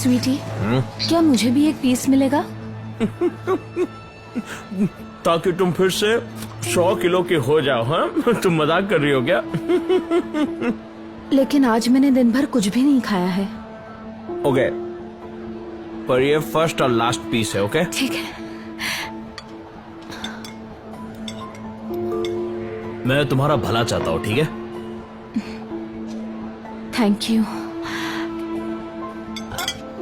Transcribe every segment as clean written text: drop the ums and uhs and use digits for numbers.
स्वीटी, क्या मुझे भी एक पीस मिलेगा? ताकि तुम फिर से 100 किलो की हो जाओ। हाँ, तुम मजाक कर रही हो क्या? लेकिन आज मैंने दिन भर कुछ भी नहीं खाया है। ओके, पर ये फर्स्ट और लास्ट पीस है। ओके, ठीक है। मैं तुम्हारा भला चाहता हूँ, ठीक है? Thank you.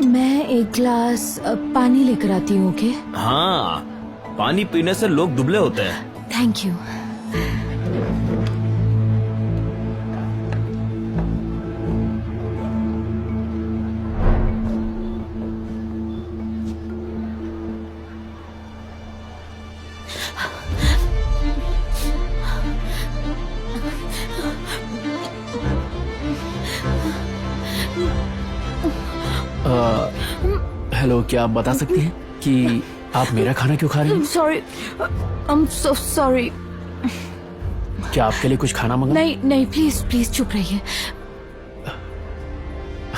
मैं एक गिलास पानी लेकर आती हूँ। ओके? हाँ, पानी पीने से लोग दुबले होते हैं। Thank you. हेलो, क्या आप बता सकती हैं कि आप मेरा खाना क्यों खा रही हैं? Sorry, I am so sorry. क्या आपके लिए कुछ खाना मंगा? नहीं नहीं, प्लीज प्लीज चुप रहिए।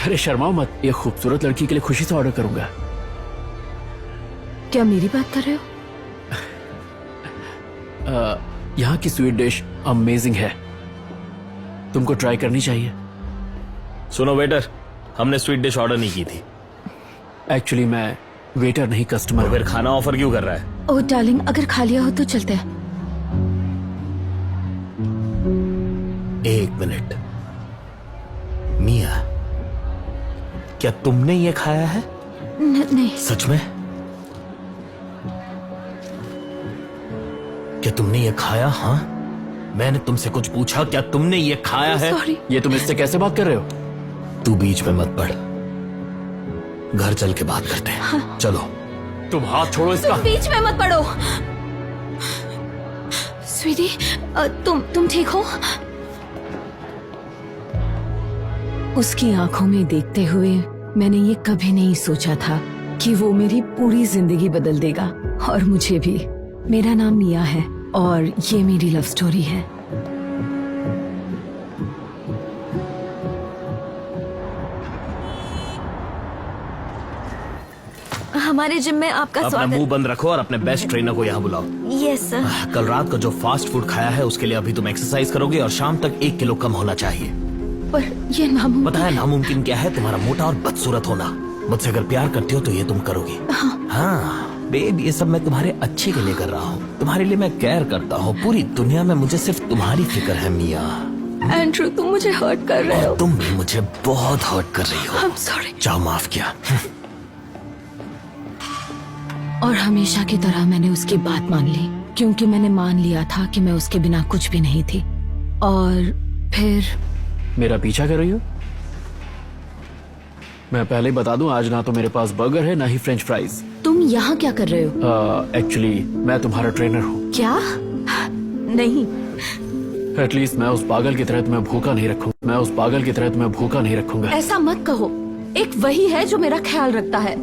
अरे शर्माओ मत, ये खूबसूरत लड़की के लिए खुशी से ऑर्डर करूंगा। क्या मेरी बात कर रहे हो? यहाँ की स्वीट डिश अमेजिंग है, तुमको ट्राई करनी चाहिए। सुनो वेटर, हमने स्वीट डिश ऑर्डर नहीं की थी। एक्चुअली मैं वेटर नहीं, कस्टमर। फिर खाना ऑफर क्यों कर रहा है? ओह डार्लिंग, अगर खा लिया हो तो चलते हैं। एक मिनट, मिया, क्या तुमने ये खाया है? नहीं। सच में? क्या तुमने ये खाया? हाँ, मैंने तुमसे कुछ पूछा, क्या तुमने ये खाया है? सॉरी। ये तुम इससे कैसे बात कर रहे हो? तू बीच में मत पड़, घर चल के बात करते हैं। हाँ। चलो। तुम हाथ छोड़ो इसका। बीच में मत पड़ो। स्वीटी, तुम ठीक हो? उसकी आंखों में देखते हुए मैंने ये कभी नहीं सोचा था कि वो मेरी पूरी जिंदगी बदल देगा, और मुझे भी। मेरा नाम मिया है और ये मेरी लव स्टोरी है। हमारे जिम में आपका अपना स्वागत। मुंह बंद रखो और अपने बेस्ट ट्रेनर को यहाँ बुलाओ। Yes sir. कल रात का जो फास्ट फूड खाया है उसके लिए अभी तुम एक्सरसाइज करोगे और शाम तक 1 किलो कम होना चाहिए। पर ये नामुमकिन। पता है नामुमकिन क्या है? तुम्हारा मोटा और बदसूरत होना। मुझसे अगर प्यार करती हो तो ये तुम करोगी। हाँ बेब, ये सब मैं तुम्हारे अच्छे के लिए कर रहा हूँ। तुम्हारे लिए मैं केयर करता हूँ। पूरी दुनिया में मुझे सिर्फ तुम्हारी फिक्र है मिया। एंड्रू, तुम मुझे हर्ट कर रहे हो। तुम भी मुझे बहुत हर्ट कर रही हो। I'm sorry। जाओ, माफ किया। और हमेशा की तरह मैंने उसकी बात मान ली, क्योंकि मैंने मान लिया था कि मैं उसके बिना कुछ भी नहीं थी। और फिर मेरा पीछा कर रही हो? मैं पहले ही बता दूं, आज ना तो मेरे पास बर्गर है ना ही फ्रेंच फ्राइज। तुम यहाँ क्या कर रहे हो? एक्चुअली मैं तुम्हारा ट्रेनर हूँ। क्या? नहीं। एटलीस्ट मैं उस पागल की तरह तुम्हें भूखा नहीं रखूंगा। मैं उस पागल की तरह तुम्हें भूखा नहीं रखूंगा। ऐसा मत कहो। एक वही है जो मेरा ख्याल रखता है।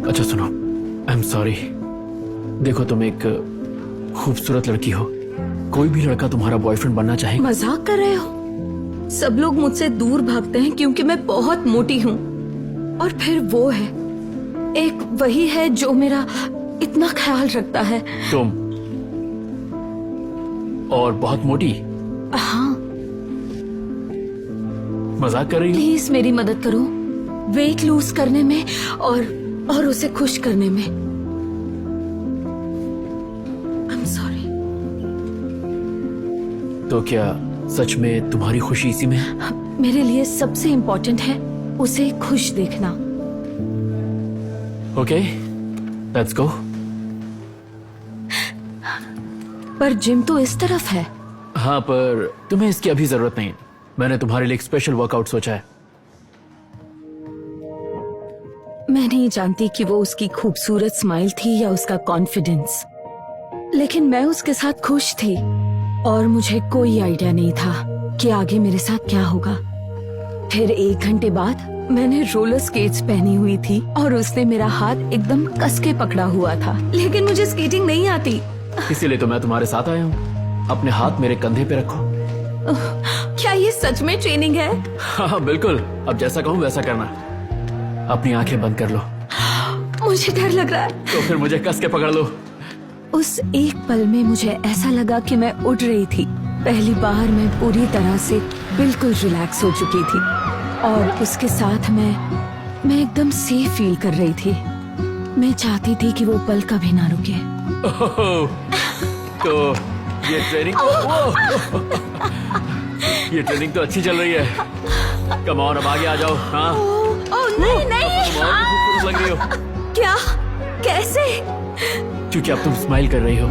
अच्छा सुनो, आई एम सॉरी। देखो, तुम एक खूबसूरत लड़की हो। कोई भी लड़का तुम्हारा बॉयफ्रेंड बनना चाहेगा। मजाक कर रहे हो? सब लोग मुझसे दूर भागते हैं क्योंकि मैं बहुत मोटी हूँ। और फिर वो है, एक वही है जो मेरा इतना ख्याल रखता है। तुम और बहुत मोटी? हाँ। मजाक कर रही हो? प्लीज मेरी मदद करो, वेट लूज करने में और उसे खुश करने में। I am sorry. तो क्या सच में तुम्हारी खुशी इसी में है? मेरे लिए सबसे इम्पोर्टेंट है उसे खुश देखना। Okay, let's go. पर जिम तो इस तरफ है। हाँ, पर तुम्हें इसकी अभी जरूरत नहीं है। मैंने तुम्हारे लिए एक स्पेशल वर्कआउट सोचा है। मैं नहीं जानती कि वो उसकी खूबसूरत स्माइल थी या उसका कॉन्फिडेंस, लेकिन मैं उसके साथ खुश थी और मुझे कोई आइडिया नहीं था कि आगे मेरे साथ क्या होगा। फिर 1 घंटे बाद मैंने रोलर स्केट्स पहनी हुई थी और उसने मेरा हाथ एकदम कस के पकड़ा हुआ था, लेकिन मुझे स्केटिंग नहीं आती। इसीलिए तो मैं तुम्हारे साथ आया हूँ। अपने हाथ मेरे कंधे पे रखो। क्या ये सच में ट्रेनिंग है? हाँ बिल्कुल, अब जैसा कहूँ वैसा करना। अपनी आंखें बंद कर लो। मुझे डर लग रहा है। तो फिर मुझे कस के पकड़ लो। उस एक पल में मुझे ऐसा लगा कि मैं उड़ रही थी। पहली बार मैं पूरी तरह से बिल्कुल रिलैक्स हो चुकी थी और उसके साथ मैं एकदम सेफ फील कर रही थी। मैं चाहती थी कि वो पल कभी ना रुके। तो ये ट्रेनिंग ये ट्रेनिंग तो अच्छी चल रही है। कम ऑन, अब आगे आ जाओ। हाँ नहीं नहीं। तुम और भी खूबसूरत लग रही हो। क्या? कैसे? क्योंकि अब तुम स्माइल कर रही हो।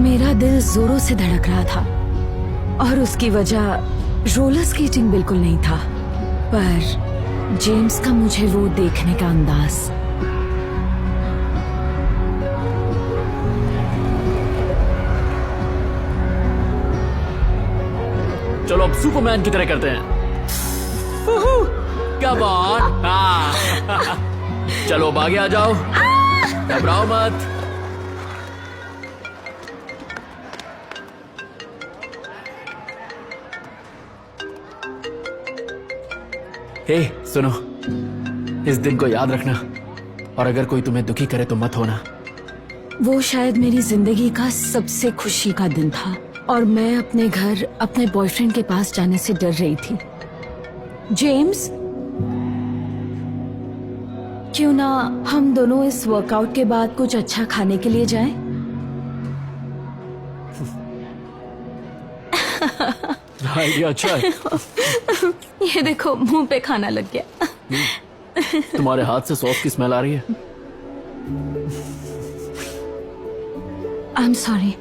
मेरा दिल जोरों से धड़क रहा था और उसकी वजह रोलर स्केटिंग बिल्कुल नहीं था, पर जेम्स का मुझे वो देखने का अंदाज। चलो अब सुपरमैन की तरह करते हैं। Come on. हाँ चलो अब आगे आ जाओ, घबराओ मत। हे सुनो, इस दिन को याद रखना और अगर कोई तुम्हें दुखी करे तो मत होना। वो शायद मेरी जिंदगी का सबसे खुशी का दिन था और मैं अपने घर अपने बॉयफ्रेंड के पास जाने से डर रही थी। जेम्स, क्यों ना हम दोनों इस वर्कआउट के बाद कुछ अच्छा खाने के लिए जाएं? आइडिया अच्छा है। ये देखो, मुंह पे खाना लग गया। तुम्हारे हाथ से सॉस की स्मेल आ रही है। I am sorry.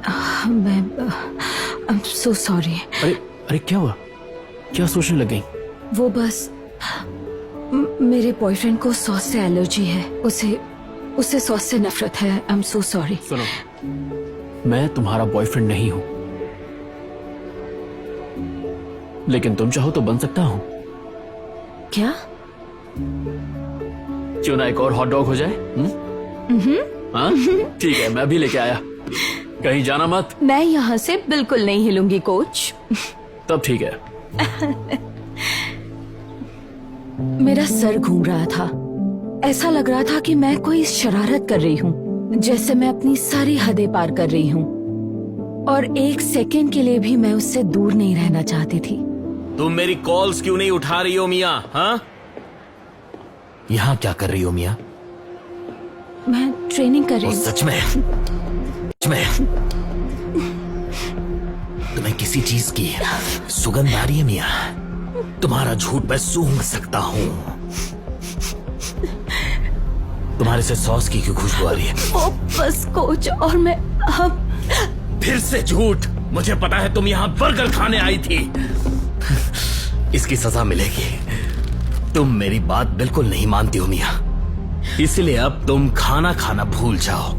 I am so sorry. अरे अरे क्या हुआ? क्या सोचने लग गई? वो बस मेरे बॉयफ्रेंड को सॉस से एलर्जी है। उसे सॉस से नफरत है। I am so sorry. सुनो, मैं तुम्हारा बॉयफ्रेंड नहीं हूं, लेकिन तुम चाहो तो बन सकता हूं। क्या? क्यों ना एक और हॉट डॉग हो जाए? हाँ ठीक है, मैं भी लेके आया। कहीं जाना मत। मैं यहाँ से बिल्कुल नहीं हिलूंगी कोच। तब ठीक है। मेरा सर घूम रहा था। ऐसा लग रहा था कि मैं कोई शरारत कर रही हूँ, जैसे मैं अपनी सारी हदें पार कर रही हूँ और एक सेकंड के लिए भी मैं उससे दूर नहीं रहना चाहती थी। तुम मेरी कॉल्स क्यों नहीं उठा रही हो मिया? हाँ, यहाँ क्या कर रही हो मिया? मैं ट्रेनिंग कर रही हूँ। सच में तुम्हें किसी चीज की सुगंध आ रही है मिया? तुम्हारा झूठ मैं सूंघ सकता हूँ। तुम्हारे से सॉस की क्यों खुशबू आ रही है? ओ बस कोच, और मैं अब फिर से झूठ। मुझे पता है तुम यहाँ बर्गर खाने आई थी। इसकी सजा मिलेगी। तुम मेरी बात बिल्कुल नहीं मानती हो मिया, इसलिए अब तुम खाना खाना भूल जाओ।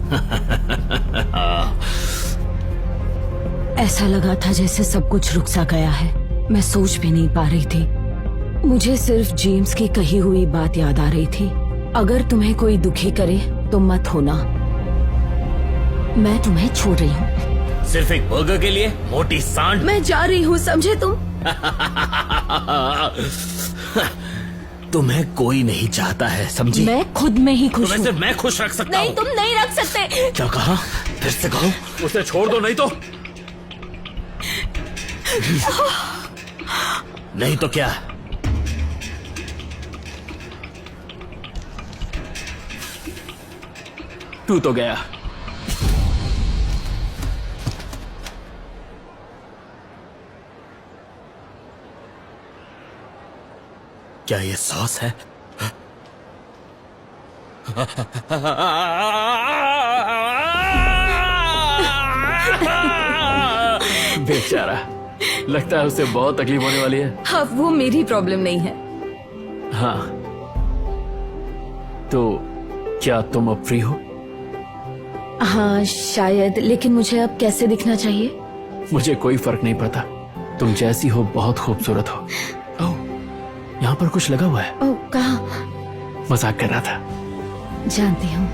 ऐसा लगा था जैसे सब कुछ रुक सा गया है। मैं सोच भी नहीं पा रही थी। मुझे सिर्फ जेम्स की कही हुई बात याद आ रही थी, अगर तुम्हें कोई दुखी करे तो मत होना। मैं तुम्हें छोड़ रही हूँ। सिर्फ एक बर्गर के लिए मोटी सांड? मैं जा रही हूँ, समझे तुम? तुम्हें कोई नहीं चाहता है, समझी? मैं खुद में ही खुश तुम्हें हूँ। सिर्फ मैं खुश रख सकता नहीं, हूँ। तुम नहीं रख सकते। क्या कहा? फिर से कहो। उसे छोड़ दो, नहीं तो नहीं तो क्या? तू तो गया। क्या ये सॉस है? बेचारा, लगता है उसे बहुत तकलीफ होने वाली है। अब वो मेरी प्रॉब्लम नहीं है। हाँ, तो क्या तुम अब फ्री हो? हाँ शायद, लेकिन मुझे अब कैसे दिखना चाहिए? मुझे कोई फर्क नहीं पड़ता, तुम जैसी हो बहुत खूबसूरत हो। ओह, यहाँ पर कुछ लगा हुआ है। ओह, कहाँ? मजाक कर रहा था। जानती हूँ।